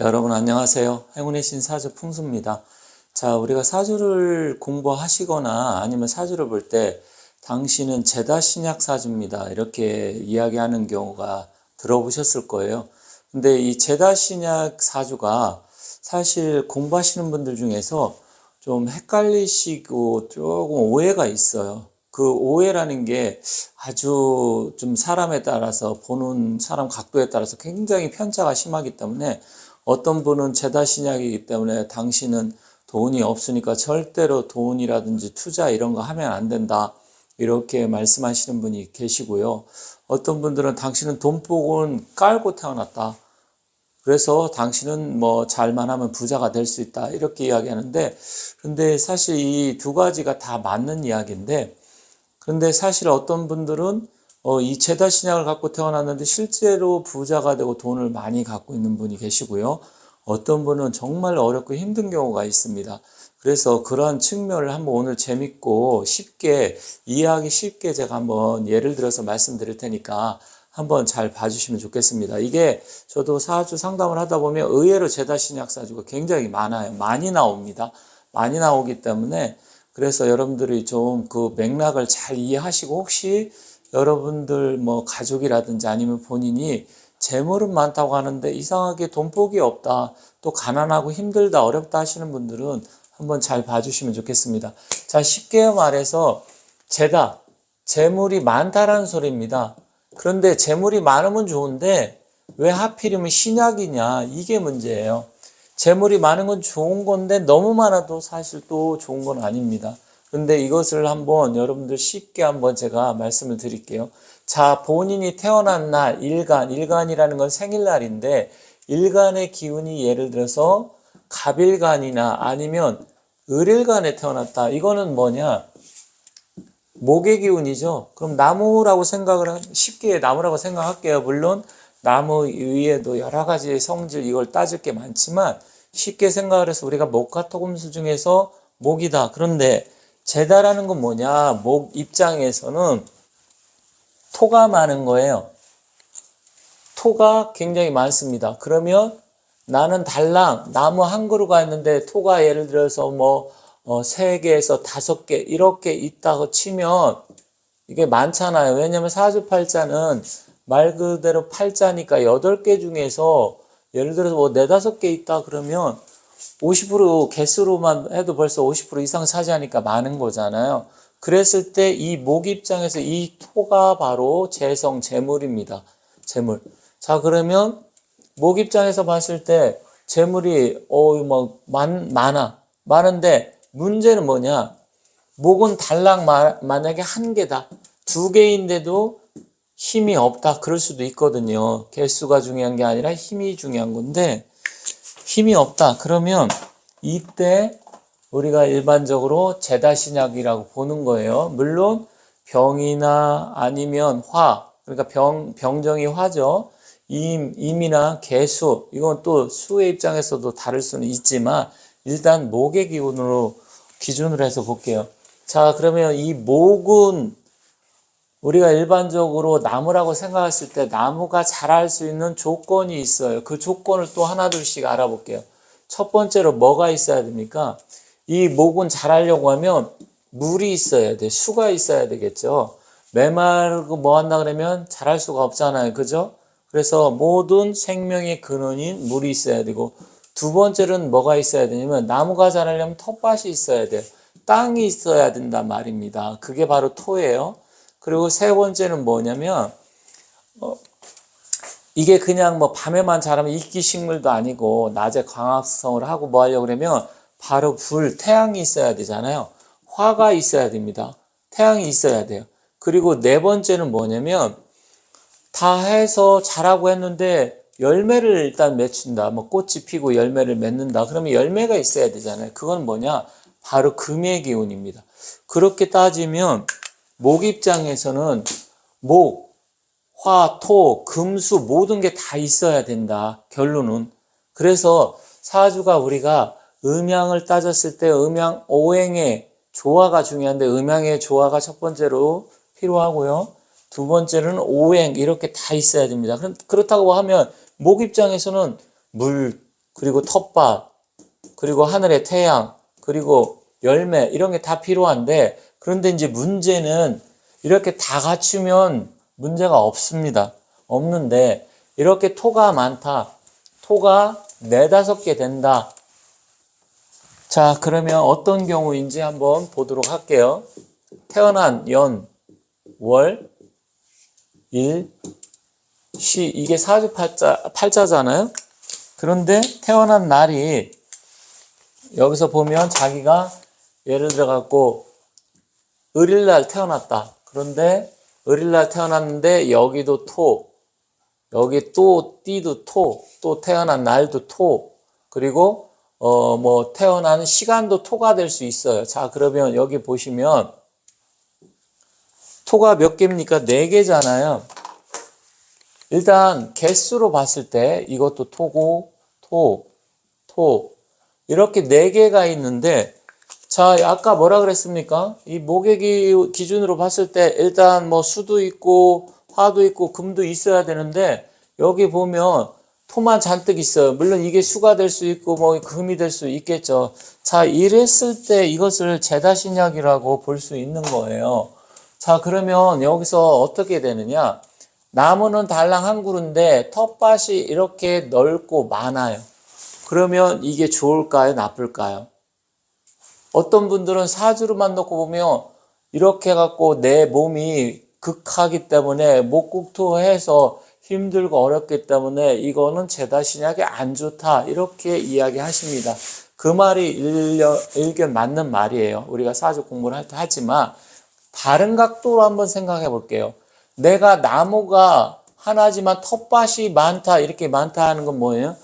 여러분 안녕하세요. 행운의 신 사주 풍수입니다. 자, 우리가 사주를 공부하시거나 아니면 사주를 볼 때 당신은 제다 신약 사주입니다, 이렇게 이야기하는 경우가 들어보셨을 거예요. 근데 이 제다 신약 사주가 사실 공부하시는 분들 중에서 좀 헷갈리시고 조금 오해가 있어요. 그 오해라는 게 아주 좀 사람에 따라서 보는 사람 각도에 따라서 굉장히 편차가 심하기 때문에 어떤 분은 제다 신약이기 때문에 당신은 돈이 없으니까 절대로 돈이라든지 투자 이런 거 하면 안 된다, 이렇게 말씀하시는 분이 계시고요. 어떤 분들은 당신은 돈복은 깔고 태어났다, 그래서 당신은 뭐 잘만 하면 부자가 될 수 있다, 이렇게 이야기하는데, 근데 사실 이 두 가지가 다 맞는 이야기인데, 그런데 사실 어떤 분들은 이 제다 신약을 갖고 태어났는데 실제로 부자가 되고 돈을 많이 갖고 있는 분이 계시고요. 어떤 분은 정말 어렵고 힘든 경우가 있습니다. 그래서 그러한 측면을 한번 오늘 재밌고 쉽게 이해하기 쉽게 제가 한번 예를 들어서 말씀드릴 테니까 한번 잘 봐주시면 좋겠습니다. 이게 저도 사주 상담을 하다 보면 의외로 제다 신약 사주가 굉장히 많아요. 많이 나옵니다. 많이 나오기 때문에 그래서 여러분들이 좀 그 맥락을 잘 이해하시고, 혹시 여러분들 뭐 가족이라든지 아니면 본인이 재물은 많다고 하는데 이상하게 돈복이 없다, 또 가난하고 힘들다, 어렵다 하시는 분들은 한번 잘 봐주시면 좋겠습니다. 자, 쉽게 말해서 제다, 재물이 많다라는 소리입니다. 그런데 재물이 많으면 좋은데 왜 하필이면 신약이냐, 이게 문제예요. 재물이 많은 건 좋은 건데 너무 많아도 사실 또 좋은 건 아닙니다. 근데 이것을 한번 여러분들 쉽게 한번 제가 말씀을 드릴게요. 자, 본인이 태어난 날, 일간이라는 건 생일날인데, 일간의 기운이 예를 들어서 갑일간이나 아니면 을일간에 태어났다. 이거는 뭐냐? 목의 기운이죠. 그럼 나무라고 쉽게 나무라고 생각할게요. 물론 나무 위에도 여러 가지 성질, 이걸 따질 게 많지만 쉽게 생각을 해서 우리가 목화토금수 중에서 목이다. 그런데 제다라는 건 뭐냐? 목 입장에서는 토가 많은 거예요. 토가 굉장히 많습니다. 그러면 나는 달랑 나무 한 그루가 있는데 토가 예를 들어서 뭐 3개에서 5개 이렇게 있다고 치면 이게 많잖아요. 왜냐면 사주팔자는 말 그대로 팔자니까 8개 중에서 예를 들어서 뭐 4, 5개 있다 그러면 50% 개수로만 해도 벌써 50% 이상 차지하니까 많은 거잖아요. 그랬을 때 이 목 입장에서 이 토가 바로 재성, 재물입니다. 재물. 자, 그러면 목 입장에서 봤을 때 재물이 많아. 많은데 문제는 뭐냐? 목은 달랑 만약에 1개다. 2개인데도 힘이 없다. 그럴 수도 있거든요. 개수가 중요한 게 아니라 힘이 중요한 건데, 힘이 없다. 그러면 이때 우리가 일반적으로 제다신약이라고 보는 거예요. 물론 병이나 아니면 화, 그러니까 병정이 화죠. 임이나 개수, 이건 또 수의 입장에서도 다를 수는 있지만 일단 목의 기준으로 해서 볼게요. 자, 그러면 이 목은 우리가 일반적으로 나무라고 생각했을 때 나무가 자랄 수 있는 조건이 있어요. 그 조건을 또 하나둘씩 알아볼게요. 첫 번째로 뭐가 있어야 됩니까? 이 목은 자라려고 하면 물이 있어야 돼. 수가 있어야 되겠죠. 메마르고 뭐 한다 그러면 자랄 수가 없잖아요. 그죠? 그래서 모든 생명의 근원인 물이 있어야 되고, 두 번째로는 뭐가 있어야 되냐면 나무가 자라려면 텃밭이 있어야 돼요. 땅이 있어야 된단 말입니다. 그게 바로 토예요. 그리고 세 번째는 뭐냐면 이게 그냥 뭐 밤에만 자라면 이끼식물도 아니고 낮에 광합성을 하고 뭐 하려고 그러면 바로 태양이 있어야 되잖아요. 화가 있어야 됩니다. 태양이 있어야 돼요. 그리고 네 번째는 뭐냐면 다 해서 자라고 했는데 열매를 일단 맺춘다. 뭐 꽃이 피고 열매를 맺는다. 그러면 열매가 있어야 되잖아요. 그건 뭐냐? 바로 금의 기운입니다. 그렇게 따지면 목 입장에서는 목, 화, 토, 금수 모든 게 다 있어야 된다. 결론은. 그래서 사주가 우리가 음양을 따졌을 때 음양 오행의 조화가 중요한데 음양의 조화가 첫 번째로 필요하고요. 두 번째는 오행, 이렇게 다 있어야 됩니다. 그렇다고 하면 목 입장에서는 물, 그리고 텃밭, 그리고 하늘의 태양, 그리고 열매 이런 게 다 필요한데 그런데 이제 문제는 이렇게 다 갖추면 문제가 없습니다. 없는데 이렇게 토가 많다. 토가 4-5개 된다. 자, 그러면 어떤 경우인지 한번 보도록 할게요. 태어난 연, 월, 일, 시 이게 사주팔자잖아요. 그런데 태어난 날이 여기서 보면 자기가 예를 들어 갖고 을일날 태어났다. 그런데 을일날 태어났는데 여기도 토, 여기 또 띠도 토, 또 태어난 날도 토, 그리고 뭐 태어나는 시간도 토가 될 수 있어요. 자, 그러면 여기 보시면 토가 몇 개입니까? 4개잖아요. 일단 개수로 봤을 때 이것도 토고 토 이렇게 4개가 있는데 자, 아까 뭐라 그랬습니까? 이 목의 기준으로 봤을 때 일단 뭐 수도 있고 화도 있고 금도 있어야 되는데 여기 보면 토만 잔뜩 있어요. 물론 이게 수가 될 수 있고 뭐 금이 될 수 있겠죠. 자, 이랬을 때 이것을 제다신약이라고 볼 수 있는 거예요. 자, 그러면 여기서 어떻게 되느냐? 나무는 달랑 한 그루인데 텃밭이 이렇게 넓고 많아요. 그러면 이게 좋을까요? 나쁠까요? 어떤 분들은 사주로만 놓고 보면 이렇게 해갖고 내 몸이 극하기 때문에 목국토해서 힘들고 어렵기 때문에 이거는 제다신약이 안 좋다 이렇게 이야기하십니다. 그 말이 일견 맞는 말이에요. 우리가 사주 공부를 할 때 하지만 다른 각도로 한번 생각해 볼게요. 내가 나무가 하나지만 텃밭이 많다 이렇게 많다 하는 건 뭐예요?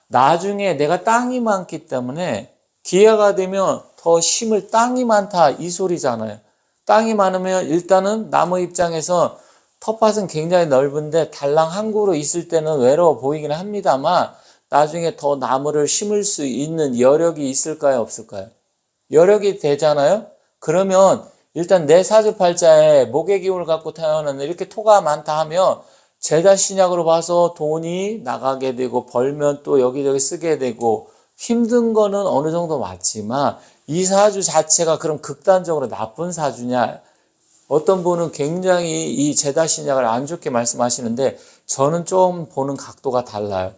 나중에 내가 땅이 많기 때문에 기회가 되면 더 심을 땅이 많다 이 소리잖아요. 땅이 많으면 일단은 나무 입장에서 텃밭은 굉장히 넓은데 달랑 한 그루 있을 때는 외로워 보이긴 합니다만 나중에 더 나무를 심을 수 있는 여력이 있을까요? 없을까요? 여력이 되잖아요. 그러면 일단 내 사주팔자에 목의 기운을 갖고 태어나는 이렇게 토가 많다 하면 제다신약으로 봐서 돈이 나가게 되고 벌면 또 여기저기 쓰게 되고 힘든 거는 어느 정도 맞지만 이 사주 자체가 그럼 극단적으로 나쁜 사주냐? 어떤 분은 굉장히 이 제다신약을 안 좋게 말씀하시는데 저는 좀 보는 각도가 달라요.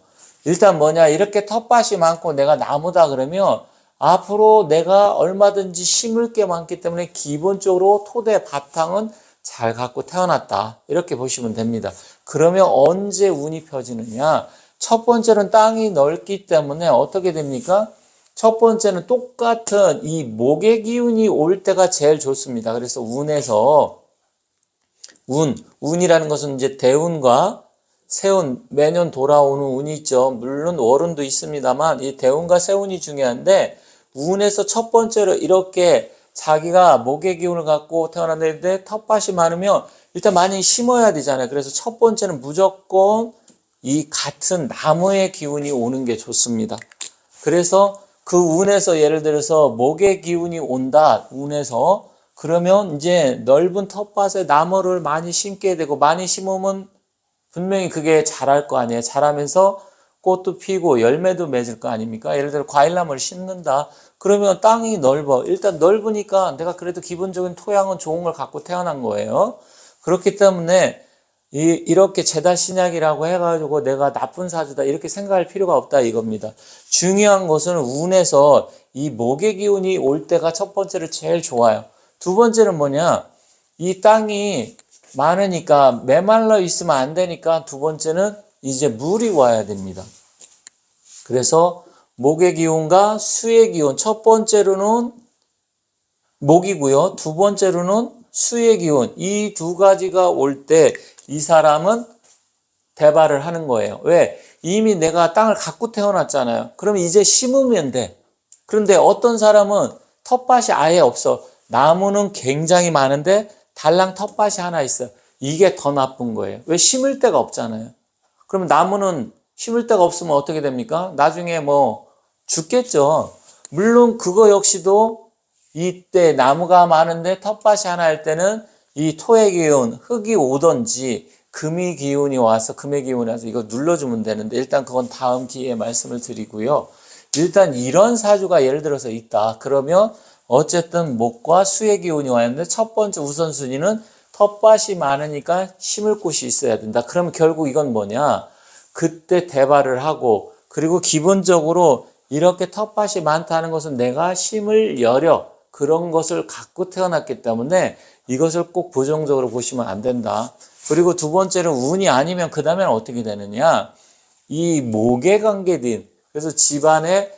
일단 뭐냐? 이렇게 텃밭이 많고 내가 나무다 그러면 앞으로 내가 얼마든지 심을 게 많기 때문에 기본적으로 토대 바탕은 잘 갖고 태어났다. 이렇게 보시면 됩니다. 그러면 언제 운이 펴지느냐? 첫 번째는 땅이 넓기 때문에 어떻게 됩니까? 첫 번째는 똑같은 이 목의 기운이 올 때가 제일 좋습니다. 그래서 운에서 운이라는 것은 이제 대운과 세운 매년 돌아오는 운이 있죠. 물론 월운도 있습니다만 이 대운과 세운이 중요한데 운에서 첫 번째로 이렇게 자기가 목의 기운을 갖고 태어났는데 텃밭이 많으면 일단 많이 심어야 되잖아요. 그래서 첫 번째는 무조건 이 같은 나무의 기운이 오는 게 좋습니다. 그래서 그 운에서 예를 들어서 목의 기운이 온다. 운에서 그러면 이제 넓은 텃밭에 나무를 많이 심게 되고 많이 심으면 분명히 그게 자랄 거 아니에요. 자라면서 꽃도 피고 열매도 맺을 거 아닙니까? 예를 들어 과일나무를 심는다. 그러면 땅이 넓어. 일단 넓으니까 내가 그래도 기본적인 토양은 좋은 걸 갖고 태어난 거예요. 그렇기 때문에 이렇게 제다신약이라고 해가지고 내가 나쁜 사주다 이렇게 생각할 필요가 없다 이겁니다. 중요한 것은 운에서 이 목의 기운이 올 때가 첫 번째로 제일 좋아요. 두 번째는 뭐냐? 이 땅이 많으니까 메말라 있으면 안 되니까 두 번째는 이제 물이 와야 됩니다. 그래서 목의 기운과 수의 기운 첫 번째로는 목이고요. 두 번째로는 수의 기운 이 두 가지가 올 때 이 사람은 대발을 하는 거예요. 왜? 이미 내가 땅을 갖고 태어났잖아요. 그럼 이제 심으면 돼. 그런데 어떤 사람은 텃밭이 아예 없어. 나무는 굉장히 많은데 달랑 텃밭이 하나 있어. 이게 더 나쁜 거예요. 왜? 심을 데가 없잖아요. 그러면 나무는 심을 데가 없으면 어떻게 됩니까? 나중에 뭐 죽겠죠. 물론 그거 역시도 이때 나무가 많은데 텃밭이 하나 할 때는 이 토의 기운, 흙이 오든지 금의 기운이 와서 이거 눌러주면 되는데 일단 그건 다음 기회에 말씀을 드리고요. 일단 이런 사주가 예를 들어서 있다. 그러면 어쨌든 목과 수의 기운이 와야 하는데 첫 번째 우선순위는 텃밭이 많으니까 심을 곳이 있어야 된다. 그러면 결국 이건 뭐냐? 그때 대발을 하고 그리고 기본적으로 이렇게 텃밭이 많다는 것은 내가 심을 여력 그런 것을 갖고 태어났기 때문에 이것을 꼭 부정적으로 보시면 안 된다. 그리고 두 번째는 운이 아니면 그 다음에는 어떻게 되느냐? 이 목에 관계된 그래서 집안에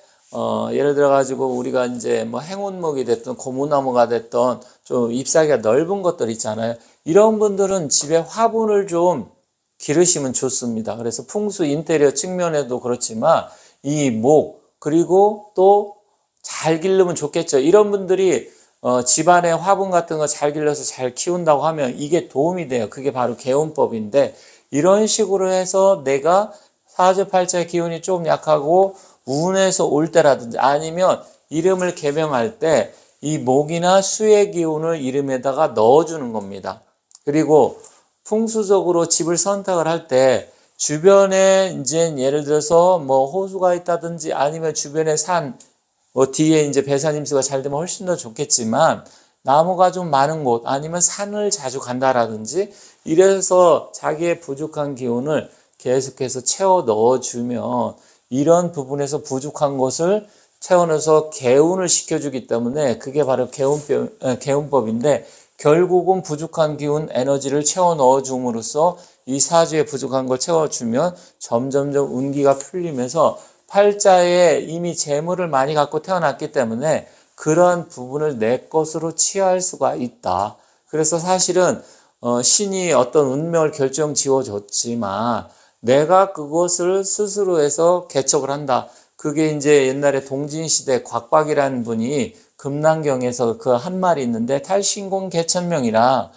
예를 들어 가지고 우리가 이제 뭐 행운목이 됐든 고무나무가 됐든 좀 잎사귀가 넓은 것들 있잖아요. 이런 분들은 집에 화분을 좀 기르시면 좋습니다. 그래서 풍수 인테리어 측면에도 그렇지만 이 목 그리고 또 잘 기르면 좋겠죠. 이런 분들이 집안에 화분 같은 거 잘 길러서 잘 키운다고 하면 이게 도움이 돼요. 그게 바로 개운법인데 이런 식으로 해서 내가 사주팔자의 기운이 좀 약하고 운에서 올 때라든지 아니면 이름을 개명할 때 이 목이나 수의 기운을 이름에다가 넣어주는 겁니다. 그리고 풍수적으로 집을 선택을 할 때 주변에 이제 예를 들어서 뭐 호수가 있다든지 아니면 주변에 산, 뭐 뒤에 이제 배산 임수가 잘 되면 훨씬 더 좋겠지만 나무가 좀 많은 곳 아니면 산을 자주 간다라든지 이래서 자기의 부족한 기운을 계속해서 채워 넣어주면 이런 부분에서 부족한 것을 채워 넣어서 개운을 시켜주기 때문에 그게 바로 개운법인데 결국은 부족한 기운 에너지를 채워 넣어줌으로써 이 사주에 부족한 걸 채워주면 점점점 운기가 풀리면서 팔자에 이미 재물을 많이 갖고 태어났기 때문에 그러한 부분을 내 것으로 취할 수가 있다. 그래서 사실은 신이 어떤 운명을 결정 지어줬지만 내가 그것을 스스로 해서 개척을 한다. 그게 이제 옛날에 동진시대 곽박이라는 분이 금난경에서 그 한 말이 있는데 탈신공 개천명이라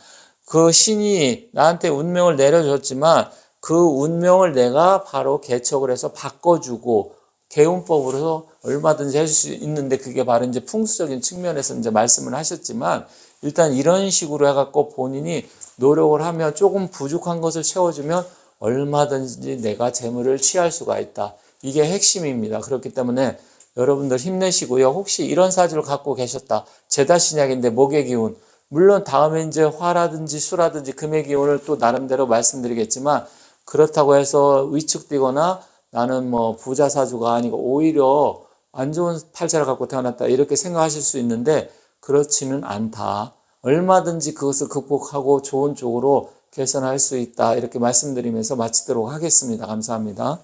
그 신이 나한테 운명을 내려줬지만 그 운명을 내가 바로 개척을 해서 바꿔주고 개운법으로 얼마든지 할 수 있는데 그게 바로 이제 풍수적인 측면에서 이제 말씀을 하셨지만 일단 이런 식으로 해갖고 본인이 노력을 하면 조금 부족한 것을 채워주면 얼마든지 내가 재물을 취할 수가 있다. 이게 핵심입니다. 그렇기 때문에 여러분들 힘내시고요. 혹시 이런 사주를 갖고 계셨다. 제다신약인데 목의 기운. 물론 다음에 이제 화라든지 수라든지 금의 기운을 또 나름대로 말씀드리겠지만 그렇다고 해서 위축되거나 나는 뭐 부자 사주가 아니고 오히려 안 좋은 팔자를 갖고 태어났다. 이렇게 생각하실 수 있는데 그렇지는 않다. 얼마든지 그것을 극복하고 좋은 쪽으로 개선할 수 있다. 이렇게 말씀드리면서 마치도록 하겠습니다. 감사합니다.